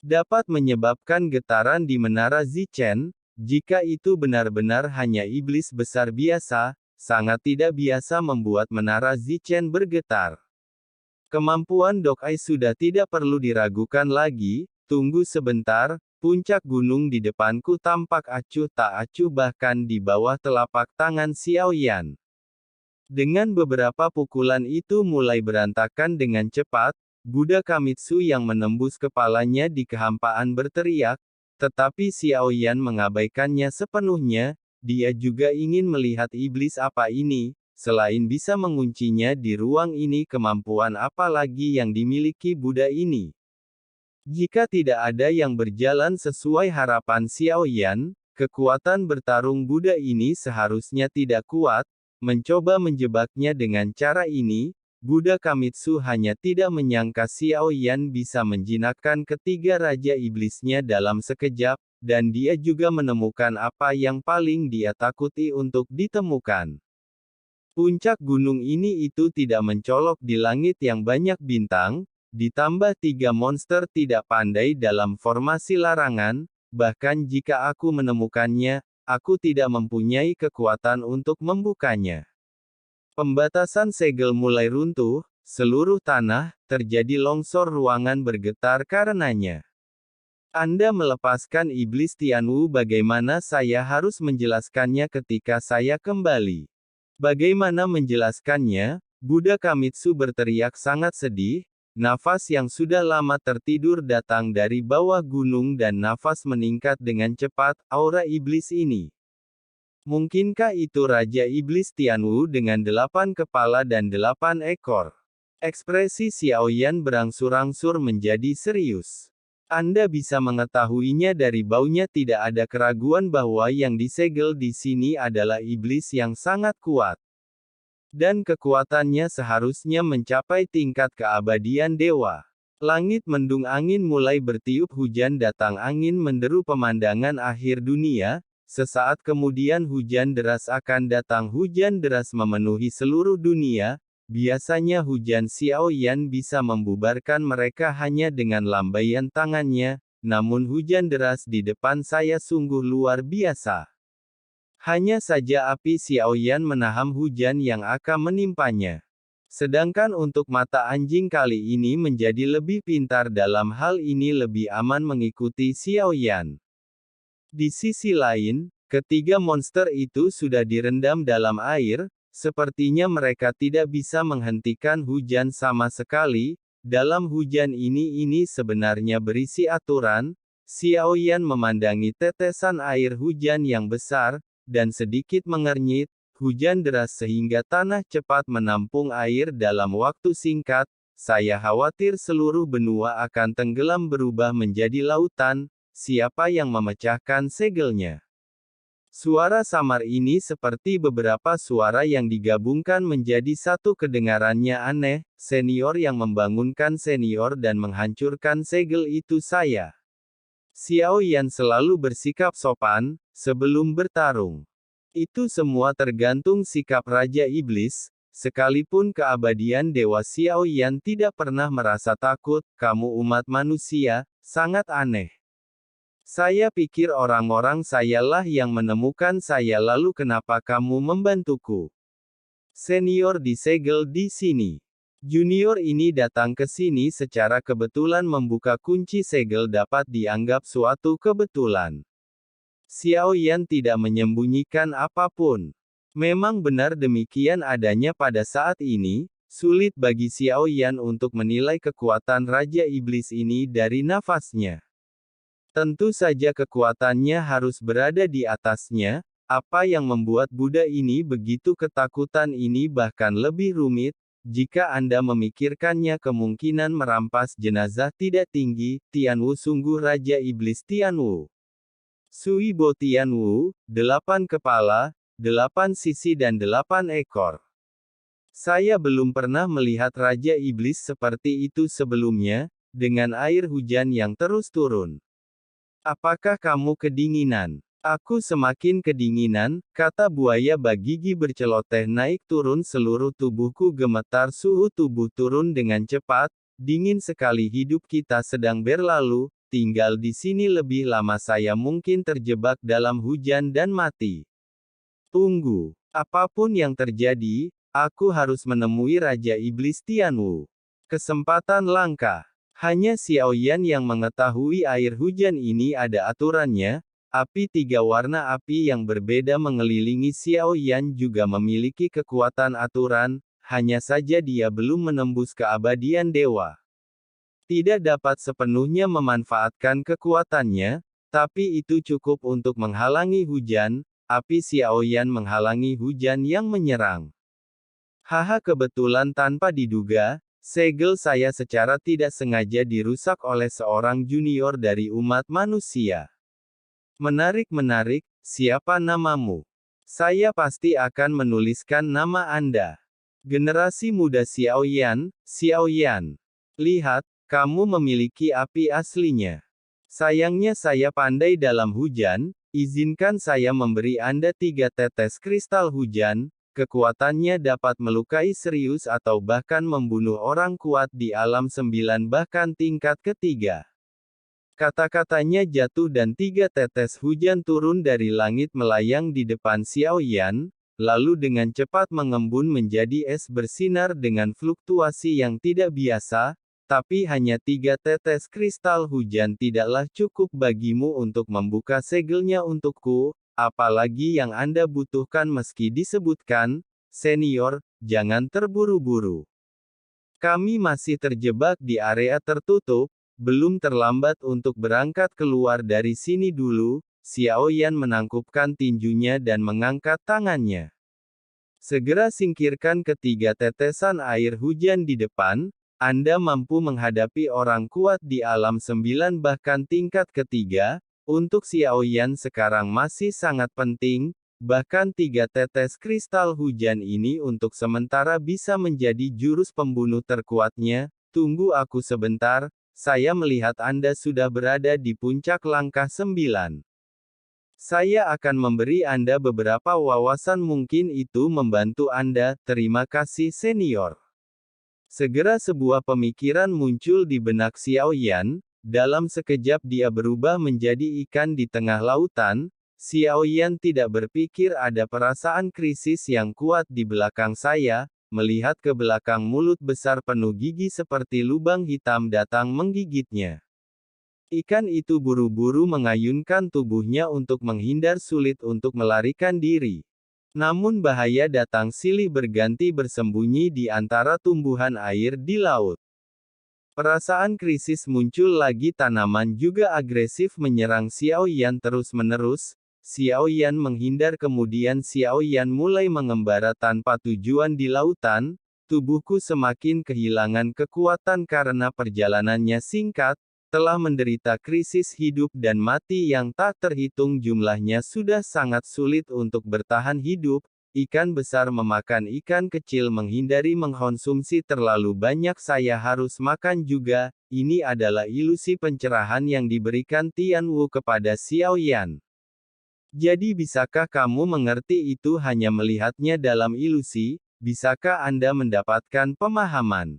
dapat menyebabkan getaran di menara Zichen. Jika itu benar-benar hanya iblis besar biasa, sangat tidak biasa membuat menara Zichen bergetar. Kemampuan Dokai sudah tidak perlu diragukan lagi. Tunggu sebentar, puncak gunung di depanku tampak acuh tak acuh bahkan di bawah telapak tangan Xiao Yan. Dengan beberapa pukulan itu mulai berantakan dengan cepat, Buddha Kamitsu yang menembus kepalanya di kehampaan berteriak, tetapi Xiao Yan mengabaikannya sepenuhnya. Dia juga ingin melihat iblis apa ini, selain bisa menguncinya di ruang ini, kemampuan apa lagi yang dimiliki Buddha ini. Jika tidak ada yang berjalan sesuai harapan Xiao Yan, kekuatan bertarung Buddha ini seharusnya tidak kuat. Mencoba menjebaknya dengan cara ini, Buddha Kamitsu hanya tidak menyangka Xiao Yan bisa menjinakkan ketiga raja iblisnya dalam sekejap, dan dia juga menemukan apa yang paling dia takuti untuk ditemukan. Puncak gunung ini itu tidak mencolok di langit yang banyak bintang, ditambah tiga monster tidak pandai dalam formasi larangan, bahkan jika aku menemukannya, aku tidak mempunyai kekuatan untuk membukanya. Pembatasan segel mulai runtuh, seluruh tanah, terjadi longsor, ruangan bergetar karenanya. Anda melepaskan iblis Tianwu. Bagaimana saya harus menjelaskannya ketika saya kembali? Bagaimana menjelaskannya? Buddha Kamitsu berteriak sangat sedih. Nafas yang sudah lama tertidur datang dari bawah gunung dan nafas meningkat dengan cepat. Aura iblis ini. Mungkinkah itu Raja Iblis Tianwu dengan 8 kepala dan 8 ekor? Ekspresi Xiao Yan berangsur-angsur menjadi serius. Anda bisa mengetahuinya dari baunya. Tidak ada keraguan bahwa yang disegel di sini adalah iblis yang sangat kuat. Dan kekuatannya seharusnya mencapai tingkat keabadian dewa. Langit mendung, angin mulai bertiup, hujan datang, angin menderu, pemandangan akhir dunia. Sesaat kemudian hujan deras akan datang. Hujan deras memenuhi seluruh dunia. Biasanya hujan Xiao Yan bisa membubarkan mereka hanya dengan lambaian tangannya, namun hujan deras di depan saya sungguh luar biasa. Hanya saja api Xiao Yan menahan hujan yang akan menimpanya. Sedangkan untuk mata anjing kali ini menjadi lebih pintar dalam hal ini, lebih aman mengikuti Xiao Yan. Di sisi lain, ketiga monster itu sudah direndam dalam air, sepertinya mereka tidak bisa menghentikan hujan sama sekali. Dalam hujan ini sebenarnya berisi aturan. Xiao Yan memandangi tetesan air hujan yang besar, dan sedikit mengernyit, hujan deras sehingga tanah cepat menampung air dalam waktu singkat. Saya khawatir seluruh benua akan tenggelam, berubah menjadi lautan. Siapa yang memecahkan segelnya? Suara samar ini seperti beberapa suara yang digabungkan menjadi satu, kedengarannya aneh. Senior yang membangunkan senior dan menghancurkan segel itu saya. Xiao Yan selalu bersikap sopan sebelum bertarung. Itu semua tergantung sikap Raja Iblis. Sekalipun keabadian Dewa, Xiao Yan tidak pernah merasa takut. Kamu umat manusia, sangat aneh. Saya pikir orang-orang sayalah yang menemukan saya, lalu kenapa kamu membantuku? Senior disegel di sini. Junior ini datang ke sini secara kebetulan membuka kunci segel dapat dianggap suatu kebetulan. Xiao Yan tidak menyembunyikan apapun. Memang benar demikian adanya pada saat ini. Sulit bagi Xiao Yan untuk menilai kekuatan Raja Iblis ini dari nafasnya. Tentu saja kekuatannya harus berada di atasnya. Apa yang membuat Buddha ini begitu ketakutan ini bahkan lebih rumit. Jika Anda memikirkannya, kemungkinan merampas jenazah tidak tinggi. Tianwu sungguh Raja Iblis Tianwu. Sui Bo Tianwu, 8 kepala, 8 sisi dan 8 ekor. Saya belum pernah melihat Raja Iblis seperti itu sebelumnya, dengan air hujan yang terus turun. Apakah kamu kedinginan? Aku semakin kedinginan, kata buaya bagigi berceloteh naik turun, seluruh tubuhku gemetar, suhu tubuh turun dengan cepat, dingin sekali, hidup kita sedang berlalu, tinggal di sini lebih lama saya mungkin terjebak dalam hujan dan mati. Tunggu, apapun yang terjadi, aku harus menemui Raja Iblis Tianwu. Kesempatan langka. Hanya Xiaoyan yang mengetahui air hujan ini ada aturannya. Api tiga warna api yang berbeda mengelilingi Xiaoyan juga memiliki kekuatan aturan, hanya saja dia belum menembus keabadian dewa. Tidak dapat sepenuhnya memanfaatkan kekuatannya, tapi itu cukup untuk menghalangi hujan. Api Xiaoyan menghalangi hujan yang menyerang. Haha, kebetulan tanpa diduga, segel saya secara tidak sengaja dirusak oleh seorang junior dari umat manusia. Menarik, siapa namamu? Saya pasti akan menuliskan nama Anda. Generasi muda Xiaoyan. Lihat, kamu memiliki api aslinya. Sayangnya saya pandai dalam hujan, izinkan saya memberi Anda 3 tetes kristal hujan, kekuatannya dapat melukai serius atau bahkan membunuh orang kuat di alam 9 bahkan tingkat ketiga. Kata-katanya jatuh dan 3 tetes hujan turun dari langit melayang di depan Xiaoyan, lalu dengan cepat mengembun menjadi es bersinar dengan fluktuasi yang tidak biasa, tapi hanya 3 tetes kristal hujan tidaklah cukup bagimu untuk membuka segelnya untukku, apalagi yang Anda butuhkan meski disebutkan, senior, jangan terburu-buru. Kami masih terjebak di area tertutup. Belum terlambat untuk berangkat keluar dari sini dulu. Xiaoyan menangkupkan tinjunya dan mengangkat tangannya. Segera singkirkan ketiga tetesan air hujan di depan. Anda mampu menghadapi orang kuat di alam 9 bahkan tingkat ketiga. Untuk Xiaoyan sekarang masih sangat penting. Bahkan 3 tetes kristal hujan ini untuk sementara bisa menjadi jurus pembunuh terkuatnya. Tunggu aku sebentar. Saya melihat Anda sudah berada di puncak langkah 9. Saya akan memberi Anda beberapa wawasan, mungkin itu membantu Anda. Terima kasih senior. Segera sebuah pemikiran muncul di benak Xiaoyan. Dalam sekejap dia berubah menjadi ikan di tengah lautan. Xiaoyan tidak berpikir ada perasaan krisis yang kuat di belakang saya. Melihat ke belakang, mulut besar penuh gigi seperti lubang hitam datang menggigitnya. Ikan itu buru-buru mengayunkan tubuhnya untuk menghindar, sulit untuk melarikan diri. Namun bahaya datang silih berganti bersembunyi di antara tumbuhan air di laut. Perasaan krisis muncul lagi, tanaman juga agresif menyerang Xiaoyan terus-menerus. Xiaoyan menghindar, kemudian Xiaoyan mulai mengembara tanpa tujuan di lautan. Tubuhku semakin kehilangan kekuatan karena perjalanannya singkat, telah menderita krisis hidup dan mati yang tak terhitung jumlahnya, sudah sangat sulit untuk bertahan hidup. Ikan besar memakan ikan kecil, menghindari mengkonsumsi terlalu banyak, saya harus makan juga. Ini adalah ilusi pencerahan yang diberikan Tianwu kepada Xiaoyan. Jadi bisakah kamu mengerti itu hanya melihatnya dalam ilusi? Bisakah Anda mendapatkan pemahaman?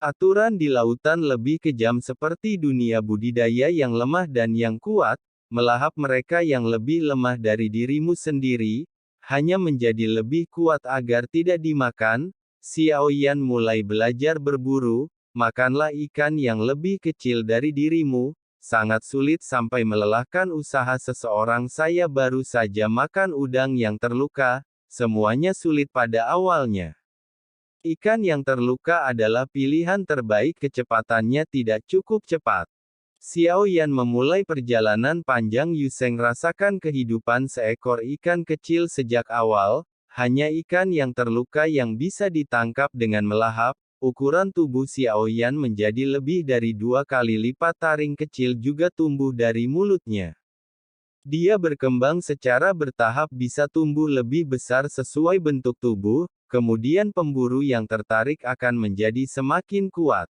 Aturan di lautan lebih kejam, seperti dunia budidaya yang lemah dan yang kuat, melahap mereka yang lebih lemah dari dirimu sendiri, hanya menjadi lebih kuat agar tidak dimakan. Xiaoyan mulai belajar berburu, makanlah ikan yang lebih kecil dari dirimu. Sangat sulit sampai melelahkan usaha seseorang. Saya baru saja makan udang yang terluka, semuanya sulit pada awalnya. Ikan yang terluka adalah pilihan terbaik, kecepatannya tidak cukup cepat. Xiaoyan memulai perjalanan panjang. Yuseng rasakan kehidupan seekor ikan kecil sejak awal, hanya ikan yang terluka yang bisa ditangkap dengan melahap. Ukuran tubuh Xiaoyan menjadi lebih dari 2 kali lipat. Taring kecil juga tumbuh dari mulutnya. Dia berkembang secara bertahap, bisa tumbuh lebih besar sesuai bentuk tubuh, kemudian pemburu yang tertarik akan menjadi semakin kuat.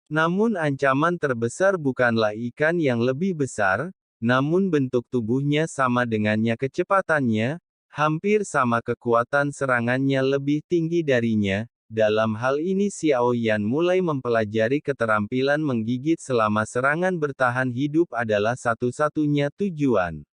Namun ancaman terbesar bukanlah ikan yang lebih besar, namun bentuk tubuhnya sama dengannya, kecepatannya, hampir sama, kekuatan serangannya lebih tinggi darinya. Dalam hal ini Xiao Yan mulai mempelajari keterampilan menggigit selama serangan bertahan hidup adalah satu-satunya tujuan.